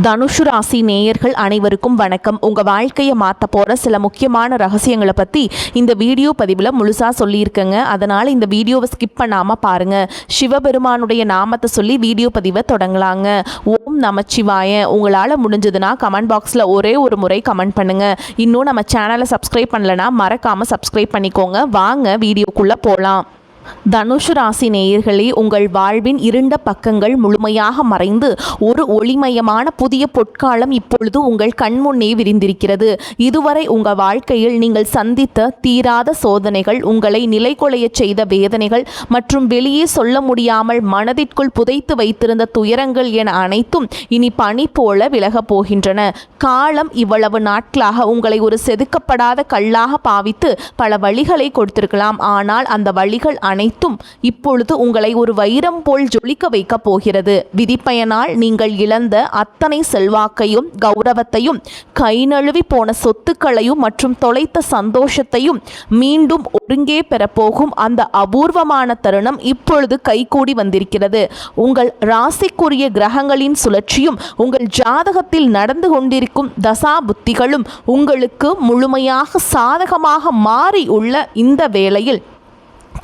தனுஷு ராசி நேயர்கள் அனைவருக்கும் வணக்கம். உங்கள் வாழ்க்கையை மாற்ற போகிற சில முக்கியமான ரகசியங்களை பற்றி இந்த வீடியோ பதிவில் முழுசாக சொல்லியிருக்கேங்க. அதனால் இந்த வீடியோவை ஸ்கிப் பண்ணாமல் பாருங்கள். சிவபெருமானுடைய நாமத்தை சொல்லி வீடியோ பதிவை தொடங்கலாங்க. ஓம் நமச்சிவாய. உங்களால் முடிஞ்சதுன்னா கமெண்ட் பாக்ஸில் ஒரே ஒரு முறை கமெண்ட் பண்ணுங்கள். இன்னும் நம்ம சேனலை சப்ஸ்கிரைப் பண்ணலைன்னா மறக்காமல் சப்ஸ்கிரைப் பண்ணிக்கோங்க. வாங்க வீடியோக்குள்ளே போகலாம். தனுஷு ராசி நேயர்களே, உங்கள் வாழ்வின் இருண்ட பக்கங்கள் முழுமையாக மறைந்து ஒரு ஒளிமயமான புதிய பொற்காலம் இப்பொழுது உங்கள் கண்முன்னே விரிந்திருக்கிறது. இதுவரை உங்கள் வாழ்க்கையில் நீங்கள் சந்தித்த தீராத சோதனைகள், உங்களை நிலைகுலைய செய்த வேதனைகள் மற்றும் வெளியே சொல்ல முடியாமல் மனதிற்குள் புதைத்து வைத்திருந்த துயரங்கள் என அனைத்தும் இனி பனி போல விலகப் போகின்றன. காலம் இவ்வளவு நாட்களாக உங்களை ஒரு செதுக்கப்படாத கல்லாக பாவித்து பல வழிகளை கொடுத்திருக்கலாம். ஆனால் அந்த வழிகள் அனைத்தும் இப்பொழுது உங்களை ஒரு வைரம் போல் ஜொலிக்க வைக்க போகிறது. விதிப்பயனால் நீங்கள் இழந்த அத்தனை செல்வாக்கையும் கௌரவத்தையும், கை நழுவி போன சொத்துக்களையும் மற்றும் தொலைத்த சந்தோஷத்தையும் மீண்டும் ஒருங்கே பெறப்போகும் அந்த அபூர்வமான தருணம் இப்பொழுது கைகூடி வந்திருக்கிறது. உங்கள் ராசிக்குரிய கிரகங்களின் சுழற்சியும் உங்கள் ஜாதகத்தில் நடந்து கொண்டிருக்கும் தசா புத்திகளும் உங்களுக்கு முழுமையாக சாதகமாக மாறி உள்ள இந்த வேளையில்,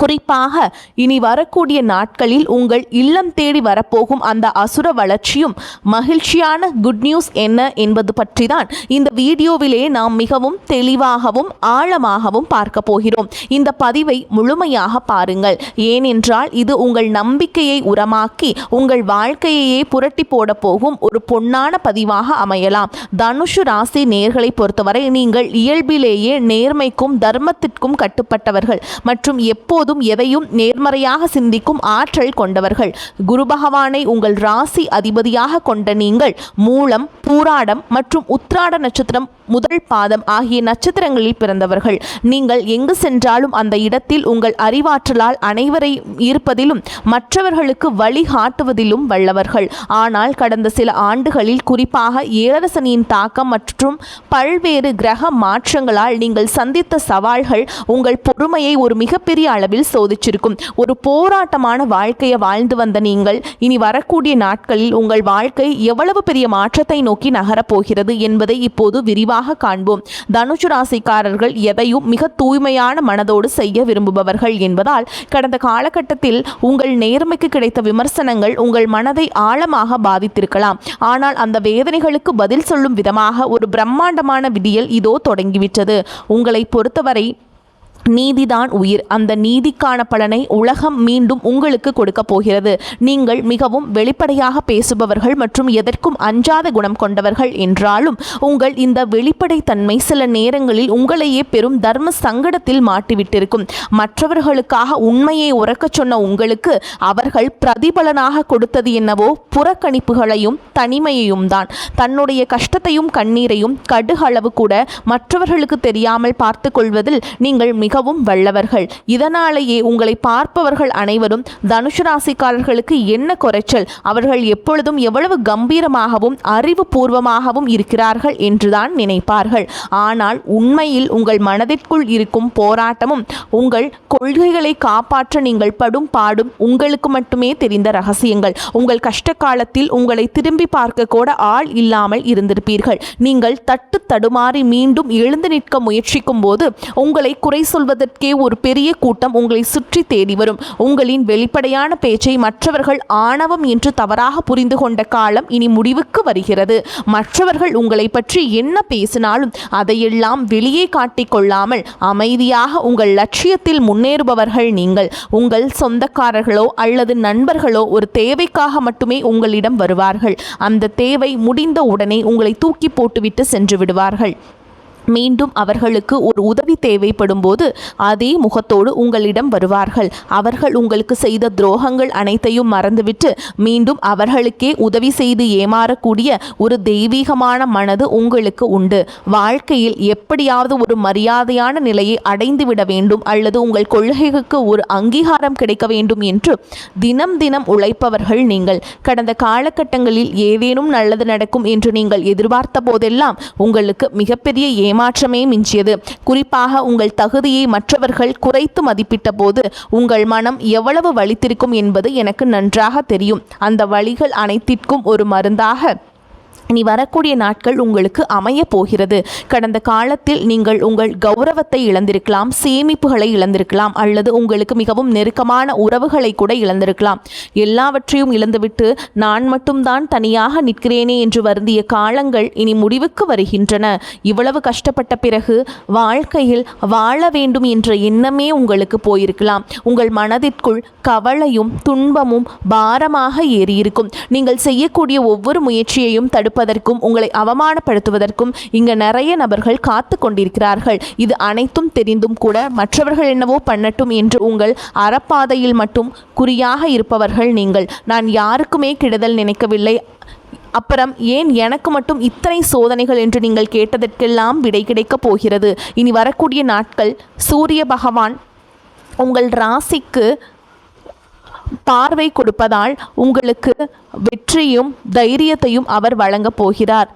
குறிப்பாக இனி வரக்கூடிய நாட்களில் உங்கள் இல்லம் தேடி வரப்போகும் அந்த அசுர வளர்ச்சியும் மகிழ்ச்சியான குட் நியூஸ் என்ன என்பது பற்றி தான் இந்த வீடியோவிலே நாம் மிகவும் தெளிவாகவும் ஆழமாகவும் பார்க்க போகிறோம். இந்த பதிவை முழுமையாக பாருங்கள். ஏனென்றால் இது உங்கள் நம்பிக்கையை உரமாக்கி உங்கள் வாழ்க்கையையே புரட்டி போட போகும் ஒரு பொன்னான பதிவாக அமையலாம். தனுஷு ராசி நேர்களை பொறுத்தவரை நீங்கள் இயல்பிலேயே நேர்மைக்கும் தர்மத்திற்கும் கட்டுப்பட்டவர்கள் மற்றும் எப்போதும் எதையும் நேர்மறையாக சிந்திக்கும் ஆற்றல் கொண்டவர்கள். குரு பகவானை உங்கள் ராசி அதிபதியாக கொண்ட நீங்கள் மூலம், பூராடம் மற்றும் உத்திராட நட்சத்திரம் முதல் பாதம் ஆகிய நட்சத்திரங்களில் பிறந்தவர்கள். நீங்கள் எங்கு சென்றாலும் அந்த இடத்தில் உங்கள் அறிவாற்றலால் அனைவரை ஈர்ப்பதிலும் மற்றவர்களுக்கு வழிகாட்டுவதிலும் வல்லவர்கள். ஆனால் கடந்த சில ஆண்டுகளில், குறிப்பாக ஏழரசனியின் தாக்கம் மற்றும் பல்வேறு கிரக மாற்றங்களால் நீங்கள் சந்தித்த சவால்கள் உங்கள் பொறுமையை ஒரு மிகப்பெரிய அளவில் சோதிச்சிருக்கும். ஒரு போராட்டமான வாழ்க்கையை வாழ்ந்து வந்த நீங்கள் இனி வரக்கூடிய நாட்களில் உங்கள் வாழ்க்கை எவ்வளவு பெரிய மாற்றத்தை நோக்கி நகரப்போகிறது என்பதை இப்போது விரிவாக காண்போம். தனுஷு ராசிக்காரர்கள் எதையும் மிக தூய்மையான மனதோடு செய்ய விரும்புபவர்கள் என்பதால் கடந்த காலகட்டத்தில் உங்கள் நேர்மைக்கு கிடைத்த விமர்சனங்கள் உங்கள் மனதை ஆழமாக பாதித்திருக்கலாம். ஆனால் அந்த வேதனைகளுக்கு பதில் சொல்லும் விதமாக ஒரு பிரம்மாண்டமான விடியல் இதோ தொடங்கிவிட்டது. உங்களை பொறுத்தவரை நீதிதான் உயிர். அந்த நீதிக்கான பலனை உலகம் மீண்டும் உங்களுக்கு கொடுக்க போகிறது. நீங்கள் மிகவும் வெளிப்படையாக பேசுபவர்கள் மற்றும் எதற்கும் அஞ்சாத குணம் கொண்டவர்கள் என்றாலும் உங்கள் இந்த வெளிப்படைத்தன்மை சில நேரங்களில் உங்களையே பெரும் தர்ம சங்கடத்தில் மாட்டிவிட்டிருக்கும். மற்றவர்களுக்காக உண்மையை உறக்கச் சொன்ன உங்களுக்கு அவர்கள் பிரதிபலனாக கொடுத்தது என்னவோ புறக்கணிப்புகளையும் தனிமையையும் தான். தன்னுடைய கஷ்டத்தையும் கண்ணீரையும் கடுகளவு கூட மற்றவர்களுக்கு தெரியாமல் பார்த்து கொள்வதில் நீங்கள் மிகவும் வல்லவர்கள். இதனாலேயே உங்களை பார்ப்பவர்கள் அனைவரும் தனுஷு ராசிக்காரர்களுக்கு என்ன குறைச்சல், அவர்கள் எப்பொழுதும் எவ்வளவு கம்பீரமாகவும் அறிவுபூர்வமாகவும் இருக்கிறார்கள் என்றுதான் நினைப்பார்கள். ஆனால் உண்மையில் உங்கள் மனதிற்குள் இருக்கும் போராட்டமும் உங்கள் கொள்கைகளை காப்பாற்ற நீங்கள் படும் பாடும் உங்களுக்கு மட்டுமே தெரிந்த ரகசியங்கள். உங்கள் கஷ்ட காலத்தில் உங்களை திரும்பி பார்க்க கூட ஆள் இல்லாமல் இருந்திருப்பீர்கள். நீங்கள் தட்டு தடுமாறி மீண்டும் எழுந்து நிற்க முயற்சிக்கும் போது உங்களை குறை சொல்வதற்கே ஒரு பெரிய கூட்டம் உங்களை சுற்றி தேடி வரும். உங்களின் வெளிப்படையான பேச்சை மற்றவர்கள் ஆணவம் என்று தவறாக புரிந்து கொண்ட காலம் இனி முடிவுக்கு வருகிறது. மற்றவர்கள் உங்களை பற்றி என்ன பேசினாலும் அதையெல்லாம் வெளியே காட்டிக்கொள்ளாமல் அமைதியாக உங்கள் லட்சியத்தில் முன்னேறுபவர்கள் நீங்கள். உங்கள் சொந்தக்காரர்களோ அல்லது நண்பர்களோ ஒரு தேவைக்காக மட்டுமே உங்களிடம் வருவார்கள். அந்த தேவை முடிந்த உடனே உங்களை தூக்கி போட்டுவிட்டு சென்று விடுவார்கள். மீண்டும் அவர்களுக்கு ஒரு உதவி தேவைப்படும் போது அதே முகத்தோடு உங்களிடம் வருவார்கள். அவர்கள் உங்களுக்கு செய்த துரோகங்கள் அனைத்தையும் மறந்துவிட்டு மீண்டும் அவர்களுக்கே உதவி செய்து ஏமாறக்கூடிய ஒரு தெய்வீகமான மனது உங்களுக்கு உண்டு. வாழ்க்கையில் எப்படியாவது ஒரு மரியாதையான நிலையை அடைந்துவிட வேண்டும் அல்லது உங்கள் கொள்கைக்கு ஒரு அங்கீகாரம் கிடைக்க வேண்டும் என்று தினம் தினம் உழைப்பவர்கள் நீங்கள். கடந்த காலகட்டங்களில் ஏதேனும் நல்லது நடக்கும் என்று நீங்கள் எதிர்பார்த்த போதெல்லாம் உங்களுக்கு மிகப்பெரிய ஏமாற்றமே மிஞ்சியது. குறிப்பாக உங்கள் தகுதியை மற்றவர்கள் குறைத்து மதிப்பிட்ட போது உங்கள் மனம் எவ்வளவு வலித்திருக்கும் என்பது எனக்கு நன்றாக தெரியும். அந்த வலிகள் அனைத்திற்கும் ஒரு மருந்தாக இனி வரக்கூடிய நாட்கள் உங்களுக்கு அமைய போகிறது. கடந்த காலத்தில் நீங்கள் உங்கள் கௌரவத்தை இழந்திருக்கலாம், சேமிப்புகளை இழந்திருக்கலாம், அல்லது உங்களுக்கு மிகவும் நெருக்கமான உறவுகளை கூட இழந்திருக்கலாம். எல்லாவற்றையும் இழந்துவிட்டு நான் மட்டும்தான் தனியாக நிற்கிறேனே என்று வருந்திய காலங்கள் இனி முடிவுக்கு வருகின்றன. இவ்வளவு கஷ்டப்பட்ட பிறகு வாழ்க்கையில் வாழ வேண்டும் என்ற எண்ணமே உங்களுக்கு போயிருக்கலாம். உங்கள் மனதிற்குள் கவலையும் துன்பமும் பாரமாக ஏறியிருக்கும். நீங்கள் செய்யக்கூடிய ஒவ்வொரு முயற்சியையும் தடுப்பதற்கும் உங்களை அவமானப்படுத்துவதற்கும் இங்கு நிறைய நபர்கள் காத்து கொண்டிருக்கிறார்கள். இது அனைத்தும் தெரிந்தும் கூட மற்றவர்கள் என்னவோ பண்ணட்டும் என்று உங்கள் அறப்பாதையில் மட்டும் குறியாக இருப்பவர்கள் நீங்கள். நான் யாருக்குமே கெடுதல் நினைக்கவில்லை, அப்புறம் ஏன் எனக்கு மட்டும் இத்தனை சோதனைகள் என்று நீங்கள் கேட்டதற்கெல்லாம் விடை கிடைக்கப் போகிறது. இனி வரக்கூடிய நாட்கள் சூரிய பகவான் உங்கள் ராசிக்கு பார்வை கொடுப்பதால் உங்களுக்கு வெற்றியும் தைரியத்தையும் அவர் வழங்கப் போகிறார்.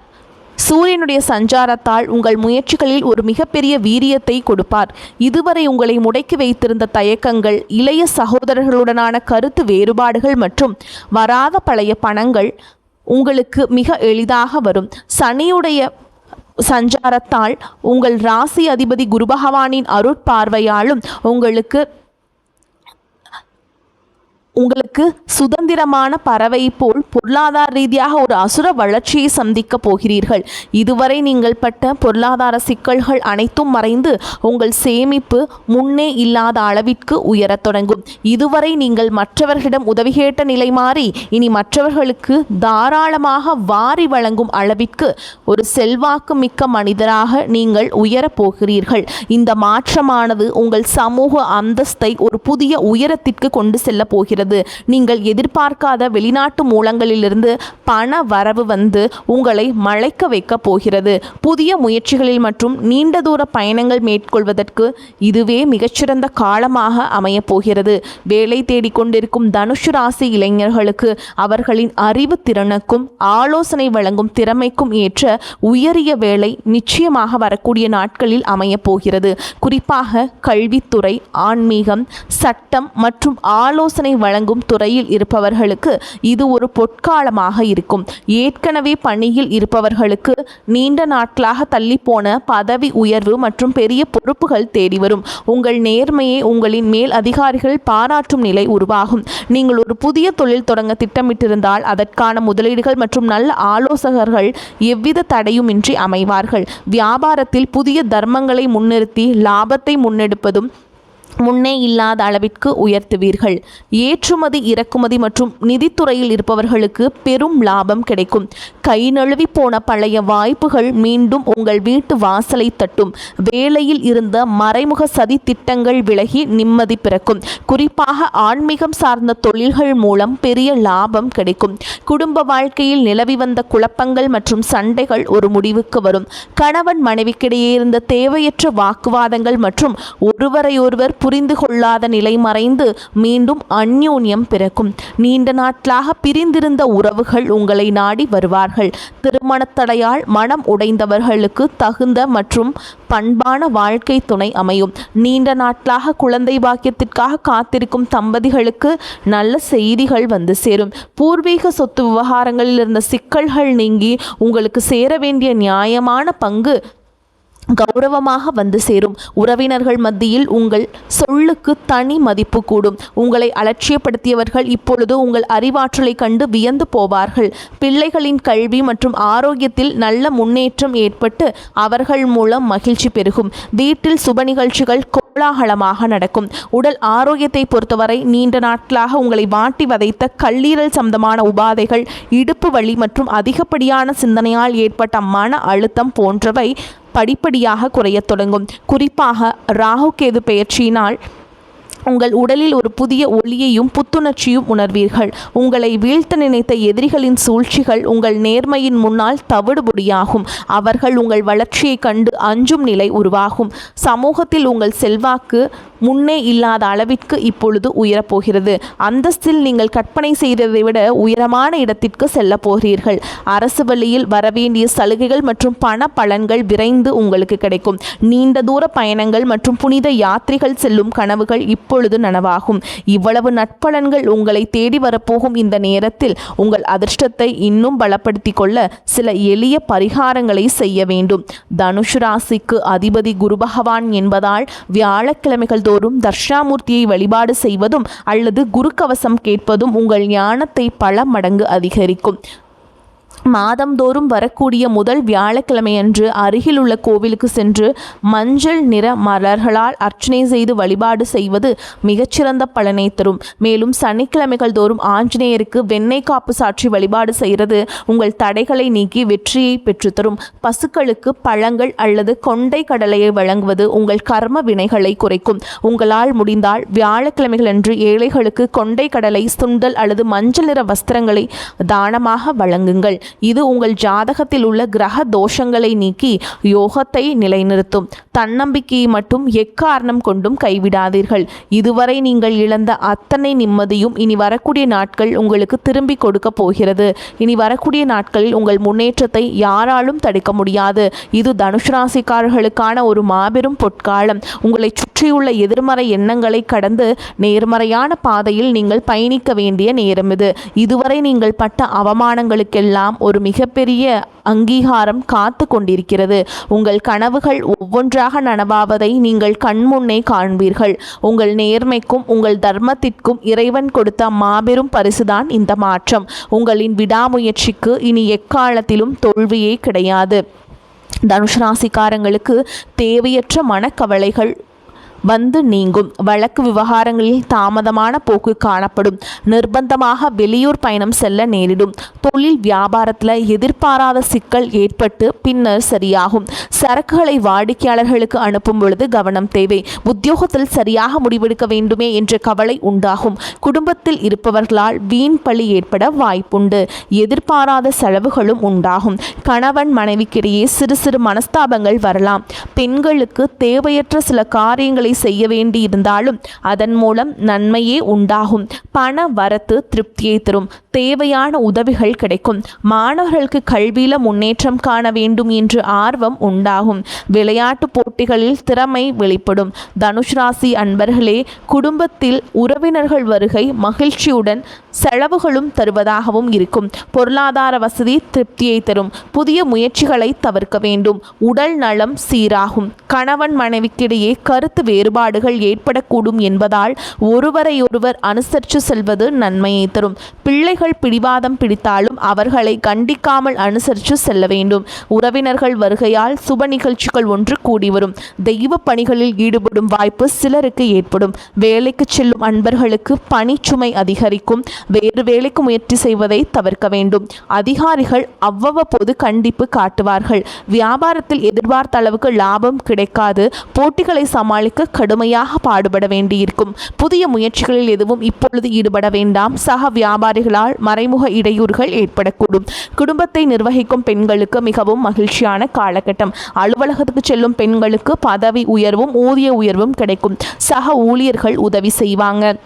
சூரியனுடைய சஞ்சாரத்தால் உங்கள் முயற்சிகளில் ஒரு மிகப்பெரிய வீரியத்தை கொடுப்பார். இதுவரை உங்களை முடக்கி வைத்திருந்த தயக்கங்கள், இளைய சகோதரர்களுடனான கருத்து வேறுபாடுகள் மற்றும் வராத பழைய பணங்கள் உங்களுக்கு மிக எளிதாக வரும். சனியுடைய சஞ்சாரத்தால் உங்கள் ராசி அதிபதி குரு பகவானின் அருட்பார்வையாலும் உங்களுக்கு சுதந்திரமான பறவை போல் பொருளாதார ரீதியாக ஒரு அசுர வளர்ச்சியை சந்திக்க போகிறீர்கள். இதுவரை நீங்கள் பட்ட பொருளாதார சிக்கல்கள் அனைத்தும் மறைந்து உங்கள் சேமிப்பு முன்னே இல்லாத அளவிற்கு உயரத் தொடங்கும். இதுவரை நீங்கள் மற்றவர்களிடம் உதவி கேட்ட நிலை மாறி இனி மற்றவர்களுக்கு தாராளமாக வாரி வழங்கும் அளவிற்கு ஒரு செல்வாக்கு மிக்க மனிதராக நீங்கள் உயரப் போகிறீர்கள். இந்த மாற்றமானது உங்கள் சமூக அந்தஸ்தை ஒரு புதிய உயரத்திற்கு கொண்டு செல்ல போகிறது. நீங்கள் எதிர்பார்க்காத வெளிநாட்டு மூலங்களிலிருந்து பண வரவு வந்து உங்களை மலைக்க வைக்க போகிறது. புதிய முயற்சிகளில் மற்றும் நீண்ட தூர பயணங்கள் மேற்கொள்வதற்கு இதுவே மிகச்சிறந்த காலமாக அமையப் போகிறது. வேலை தேடிக்கொண்டிருக்கும் தனுசு ராசி இளைஞர்களுக்கு அவர்களின் அறிவு திறனுக்கும் ஆலோசனை வழங்கும் திறமைக்கும் ஏற்ற உயரிய வேலை நிச்சயமாக வரக்கூடிய நாட்களில் அமையப் போகிறது. குறிப்பாக கல்வித்துறை, ஆன்மீகம், சட்டம் மற்றும் ஆலோசனை வழங்கும் துறையில் இருப்பவர்களுக்கு இது ஒரு பொற்காலமாக இருக்கும். ஏற்கனவே பணியில் இருப்பவர்களுக்கு நீண்ட நாட்களாக தள்ளிப்போன பதவி உயர்வு மற்றும் பெரிய பொறுப்புகள் தேடி வரும். உங்கள் நேர்மையை உங்களின் மேல் அதிகாரிகள் பாராட்டும் நிலை உருவாகும். நீங்கள் ஒரு புதிய தொழில் தொடங்க திட்டமிட்டிருந்தால் அதற்கான முதலீடுகள் மற்றும் நல்ல ஆலோசகர்கள் எவ்வித தடையுமின்றி அமைவார்கள். வியாபாரத்தில் புதிய தர்மங்களை முன்னிறுத்தி லாபத்தை முன்னெடுப்பதும் முன்னே இல்லாத அளவிற்கு உயர்த்துவீர்கள். ஏற்றுமதி, இறக்குமதி மற்றும் நிதித்துறையில் இருப்பவர்களுக்கு பெரும் லாபம் கிடைக்கும். கை நழுவி போன பழைய வாய்ப்புகள் மீண்டும் உங்கள் வீட்டு வாசலை தட்டும். வேலையில் இருந்த மறைமுக சதி திட்டங்கள் விலகி நிம்மதி பிறக்கும். குறிப்பாக ஆன்மீகம் சார்ந்த தொழில்கள் மூலம் பெரிய லாபம் கிடைக்கும். குடும்ப வாழ்க்கையில் நிலவி வந்த குழப்பங்கள் மற்றும் சண்டைகள் ஒரு முடிவுக்கு வரும். கணவன் மனைவிக்கிடையே இருந்த தேவையற்ற வாக்குவாதங்கள் மற்றும் ஒருவரையொருவர் புரிந்து கொள்ளாத நிலை மறைந்து மீண்டும் அந்யோன்யம் பிறக்கும். நீண்ட நாட்களாக பிரிந்திருந்த உறவுகள் உங்களை நாடி வருவார்கள். திருமணத் தடையால் மனம் உடைந்தவர்களுக்கு தகுந்த மற்றும் பண்பான வாழ்க்கை துணை அமையும். நீண்ட நாட்களாக குழந்தை பாக்கியத்திற்காக காத்திருக்கும் தம்பதிகளுக்கு நல்ல செய்திகள் வந்து சேரும். பூர்வீக சொத்து விவகாரங்களில் இருந்த சிக்கல்கள் நீங்கி உங்களுக்கு சேர வேண்டிய நியாயமான பங்கு கௌரவமாக வந்து சேரும். உறவினர்கள் மத்தியில் உங்கள் சொல்லுக்கு தனி மதிப்பு கூடும். உங்களை அலட்சியப்படுத்தியவர்கள் இப்பொழுது உங்கள் அறிவாற்றலை கண்டு வியந்து போவார்கள். பிள்ளைகளின் கல்வி மற்றும் ஆரோக்கியத்தில் நல்ல முன்னேற்றம் ஏற்பட்டு அவர்கள் மூலம் மகிழ்ச்சி பெருகும். வீட்டில் சுப நிகழ்ச்சிகள் கோலாகலமாக நடக்கும். உடல் ஆரோக்கியத்தை பொறுத்தவரை நீண்ட நாட்களாக உங்களை வாட்டி வதைத்த கல்லீரல் சம்பந்தமான உபாதைகள், இடுப்பு வலி மற்றும் அதிகப்படியான சிந்தனையால் ஏற்பட்ட மன அழுத்தம் போன்றவை படிப்படியாக குறையத் தொடங்கும். குறிப்பாக ராகு கேது பெயர்ச்சியினால் உங்கள் உடலில் ஒரு புதிய ஒளியையும் புத்துணர்ச்சியும் உணர்வீர்கள். உங்களை வீழ்த்த நினைத்த எதிரிகளின் சூழ்ச்சிகள் உங்கள் நேர்மையின் முன்னால் தவிடுபொடியாகும். அவர்கள் உங்கள் வளர்ச்சியை கண்டு அஞ்சும் நிலை உருவாகும். சமூகத்தில் உங்கள் செல்வாக்கு முன்னே இல்லாத அளவிற்கு இப்பொழுது உயரப்போகிறது. அந்தஸ்தில் நீங்கள் கற்பனை செய்ததை விட உயரமான இடத்திற்கு செல்ல போகிறீர்கள். அரசு வழியில் வரவேண்டிய சலுகைகள் மற்றும் பண பலன்கள் விரைந்து உங்களுக்கு கிடைக்கும். நீண்ட தூர பயணங்கள் மற்றும் புனித யாத்திரைகள் செல்லும் கனவுகள் இப்பொழுது நனவாகும். இவ்வளவு நற்பலன்கள் உங்களை தேடி வரப்போகும் இந்த நேரத்தில் உங்கள் அதிர்ஷ்டத்தை இன்னும் பலப்படுத்திக் கொள்ள சில எளிய பரிகாரங்களை செய்ய வேண்டும். தனுஷு ராசிக்கு அதிபதி குரு பகவான் என்பதால் வியாழக்கிழமைகள் தோறும் தட்சிணாமூர்த்தியை வழிபாடு செய்வதும் அல்லது குரு கவசம் கேட்பதும் உங்கள் ஞானத்தை பல மடங்கு அதிகரிக்கும். மாதந்தோறும் வரக்கூடிய முதல் வியாழக்கிழமையன்று அருகில் உள்ள கோவிலுக்கு சென்று மஞ்சள் நிற மலர்களால் அர்ச்சனை செய்து வழிபாடு செய்வது மிகச்சிறந்த பலனை தரும். மேலும் சனிக்கிழமைகள் தோறும் ஆஞ்சநேயருக்கு வெண்ணெய் காப்பு சாற்றி வழிபாடு செய்கிறது உங்கள் தடைகளை நீக்கி வெற்றியை பெற்றுத்தரும். பசுக்களுக்கு பழங்கள் அல்லது கொண்டை கடலையை வழங்குவது உங்கள் கர்ம வினைகளை குறைக்கும். உங்களால் முடிந்தால் வியாழக்கிழமைகள் அன்று ஏழைகளுக்கு கொண்டை கடலை, சுண்டல் அல்லது மஞ்சள் நிற வஸ்திரங்களை தானமாக வழங்குங்கள். இது உங்கள் ஜாதகத்தில் உள்ள கிரக தோஷங்களை நீக்கி யோகத்தை நிலைநிறுத்தும். தன்னம்பிக்கையை மட்டும் எக்காரணம் கொண்டும் கைவிடாதீர்கள். இதுவரை நீங்கள் இழந்த அத்தனை நிம்மதியும் இனி வரக்கூடிய நாட்கள் உங்களுக்கு திரும்பி கொடுக்க போகிறது. இனி வரக்கூடிய நாட்களில் உங்கள் முன்னேற்றத்தை யாராலும் தடுக்க முடியாது. இது தனுஷ் ராசிக்காரர்களுக்கான ஒரு மாபெரும் பொற்காலம். உங்களை சுற்றியுள்ள எதிர்மறை எண்ணங்களை கடந்து நேர்மறையான பாதையில் நீங்கள் பயணிக்க வேண்டிய நேரம் இது. இதுவரை நீங்கள் பட்ட அவமானங்களுக்கெல்லாம் ஒரு மிகப்பெரிய அங்கீகாரம் காத்து கொண்டிருக்கிறது. உங்கள் கனவுகள் ஒவ்வொன்றாக நனவாவதை நீங்கள் கண்முன்னே காண்பீர்கள். உங்கள் நேர்மைக்கும் உங்கள் தர்மத்திற்கும் இறைவன் கொடுத்த மாபெரும் பரிசுதான் இந்த மாற்றம். உங்களின் விடாமுயற்சிக்கு இனி எக்காலத்திலும் தோல்வியே கிடையாது. தனுஷ் ராசிக்காரங்களுக்கு தேவையற்ற மனக்கவலைகள் வந்து நீங்கும். வழக்கு விவகாரங்களில் தாமதமான போக்கு காணப்படும். நிர்பந்தமாக வெளியூர் பயணம் செல்ல நேரிடும். தொழில் வியாபாரத்தில் எதிர்பாராத சிக்கல் ஏற்பட்டு பின்னர் சரியாகும். சரக்குகளை வாடிக்கையாளர்களுக்கு அனுப்பும் பொழுது கவனம் தேவை. உத்தியோகத்தில் சரியாக முடிவெடுக்க வேண்டுமே என்ற கவலை உண்டாகும். குடும்பத்தில் இருப்பவர்களால் வீண் பழி ஏற்பட வாய்ப்புண்டு. எதிர்பாராத செலவுகளும் உண்டாகும். கணவன் மனைவிக்கிடையே சிறு சிறு மனஸ்தாபங்கள் வரலாம். பெண்களுக்கு தேவையற்ற சில காரியங்களை செய்ய வேண்டி இருந்தாலும் அதன் மூலம் நன்மையே உண்டாகும். பண வரத்து திருப்தியை தரும். தேவையான உதவிகள் கிடைக்கும். மாணவர்களுக்கு கல்வியில முன்னேற்றம் காண வேண்டும் என்று ஆர்வம் உண்டாகும். விளையாட்டு போட்டிகளில் திறமை வெளிப்படும். தனுஷ் ராசி அன்பர்களே, குடும்பத்தில் உறவினர்கள் வருகை மகிழ்ச்சியுடன் செலவுகளும் தருவதாகவும் இருக்கும். பொருளாதார வசதி திருப்தியை தரும். புதிய முயற்சிகளை தவிர்க்க வேண்டும். உடல் நலம் சீராகும். கணவன் மனைவிக்கிடையே கருத்து வேறுபாடுகள் ஏற்படக்கூடும் என்பதால் ஒருவரையொருவர் அனுசரித்து செல்வது நன்மையை தரும். பிள்ளைகள் பிடிவாதம் பிடித்தாலும் அவர்களை கண்டிக்காமல் அனுசரித்து செல்ல வேண்டும். உறவினர்கள் வருகையால் சுப நிகழ்ச்சிகள் ஒன்று கூடி வரும். தெய்வ பணிகளில் ஈடுபடும் வாய்ப்பு சிலருக்கு ஏற்படும். வேலைக்கு செல்லும் அன்பர்களுக்கு பணிச்சுமை அதிகரிக்கும். வேறு வேலைக்கு முயற்சி செய்வதை தவிர்க்க வேண்டும். அதிகாரிகள் அவ்வப்போது கண்டிப்பு காட்டுவார்கள். வியாபாரத்தில் எதிர்பார்த்த அளவுக்கு லாபம் கிடைக்காது. போட்டிகளை சமாளிக்க கடுமையாக பாடுபட வேண்டியிருக்கும். புதிய முயற்சிகளில் எதுவும் இப்பொழுது ஈடுபட வேண்டாம். சக வியாபாரிகளால் மறைமுக இடையூறுகள் ஏற்படக்கூடும். குடும்பத்தை நிர்வகிக்கும் பெண்களுக்கு மிகவும் மகிழ்ச்சியான காலகட்டம். அலுவலகத்துக்கு செல்லும் பெண்களுக்கு பதவி உயர்வும் ஊதிய உயர்வும் கிடைக்கும். சக ஊழியர்கள் உதவி செய்வாங்க.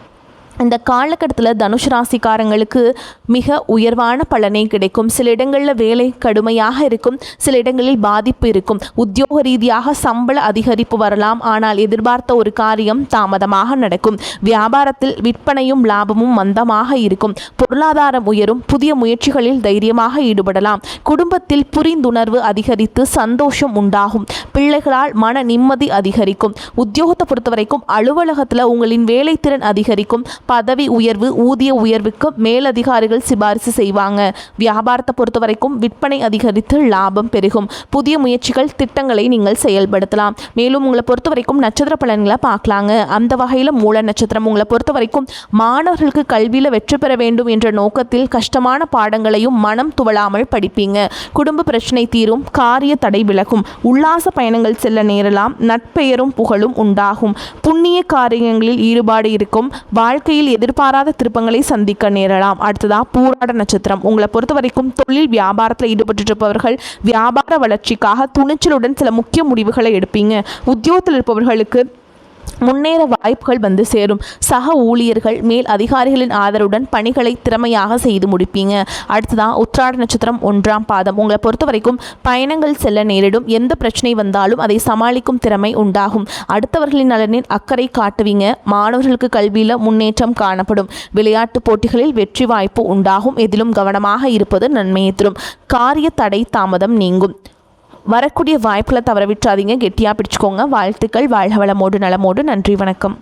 இந்த காலகட்டத்தில் தனுஷ் ராசிக்காரங்களுக்கு மிக உயர்வான பலனே கிடைக்கும். சில இடங்களில் வேலை கடுமையாக இருக்கும். சில இடங்களில் பாதிப்பு இருக்கும். உத்தியோக ரீதியாக சம்பள அதிகரிப்பு வரலாம். ஆனால் எதிர்பார்த்த ஒரு காரியம் தாமதமாக நடக்கும். வியாபாரத்தில் விற்பனையும் லாபமும் மந்தமாக இருக்கும். பொருளாதாரம் உயரும். புதிய முயற்சிகளில் தைரியமாக ஈடுபடலாம். குடும்பத்தில் புரிந்துணர்வு அதிகரித்து சந்தோஷம் உண்டாகும். பிள்ளைகளால் மன நிம்மதி அதிகரிக்கும். உத்தியோகத்தை பொறுத்தவரைக்கும் அலுவலகத்தில் உங்களின் வேலைத்திறன் அதிகரிக்கும். பதவி உயர்வு, ஊதிய உயர்வுக்கு மேலதிகாரிகள் சிபாரிசு செய்வாங்க. வியாபாரத்தை பொறுத்த வரைக்கும் விற்பனை அதிகரித்து லாபம் பெருகும். புதிய முயற்சிகள், திட்டங்களை நீங்கள் செயல்படுத்தலாம். மேலும் உங்களை பொறுத்த வரைக்கும் நட்சத்திர பலன்களை பார்க்கலாங்க. அந்த வகையில் மூல நட்சத்திரம் உங்களை பொறுத்த வரைக்கும் மாணவர்களுக்கு கல்வியில் வெற்றி பெற வேண்டும் என்ற நோக்கத்தில் கஷ்டமான பாடங்களையும் மனம் துவளாமல் படிப்பீங்க. குடும்ப பிரச்சனை தீரும். காரிய தடை விலகும். உல்லாச பயணங்கள் செல்ல நேரலாம். நட்பெயரும் புகழும் உண்டாகும். புண்ணிய காரியங்களில் ஈடுபாடு இருக்கும். வாழ்க்கையில் எதிர்பாராத திருப்பங்களை சந்திக்க நேரலாம். அடுத்ததா பூராட நட்சத்திரம் உங்களை பொறுத்த வரைக்கும் தொழில் வியாபாரத்தில் ஈடுபட்டு இருப்பவர்கள் வியாபார வளர்ச்சிக்காக துணிச்சலுடன் சில முக்கிய முடிவுகளை எடுப்பீங்க. உத்தியோகத்தில் இருப்பவர்களுக்கு முன்னேற வாய்ப்புகள் வந்து சேரும். சக ஊழியர்கள் மேல் அதிகாரிகளின் ஆதரவுடன் பணிகளை திறமையாக செய்து முடிப்பீங்க. அடுத்ததான் உத்திராட நட்சத்திரம் 1ஆம் பாதம். உங்களை பொறுத்த வரைக்கும் பயணங்கள் செல்ல நேரிடும். எந்த பிரச்சனை வந்தாலும் அதை சமாளிக்கும் திறமை உண்டாகும். அடுத்தவர்களின் நலனில் அக்கறை காட்டுவீங்க. மாணவர்களுக்கு கல்வியில் முன்னேற்றம் காணப்படும். விளையாட்டு போட்டிகளில் வெற்றி வாய்ப்பு உண்டாகும். எதிலும் கவனமாக இருப்பது நன்மையை தரும். காரிய தடை தாமதம் நீங்கும். வரக்கூடிய வாய்ப்புகளை தவற விட்டுறாதீங்க. கெட்டியாக பிடிச்சுக்கோங்க. வாழ்த்துக்கள். வாழ்க வளமோடு நலமோடு. நன்றி, வணக்கம்.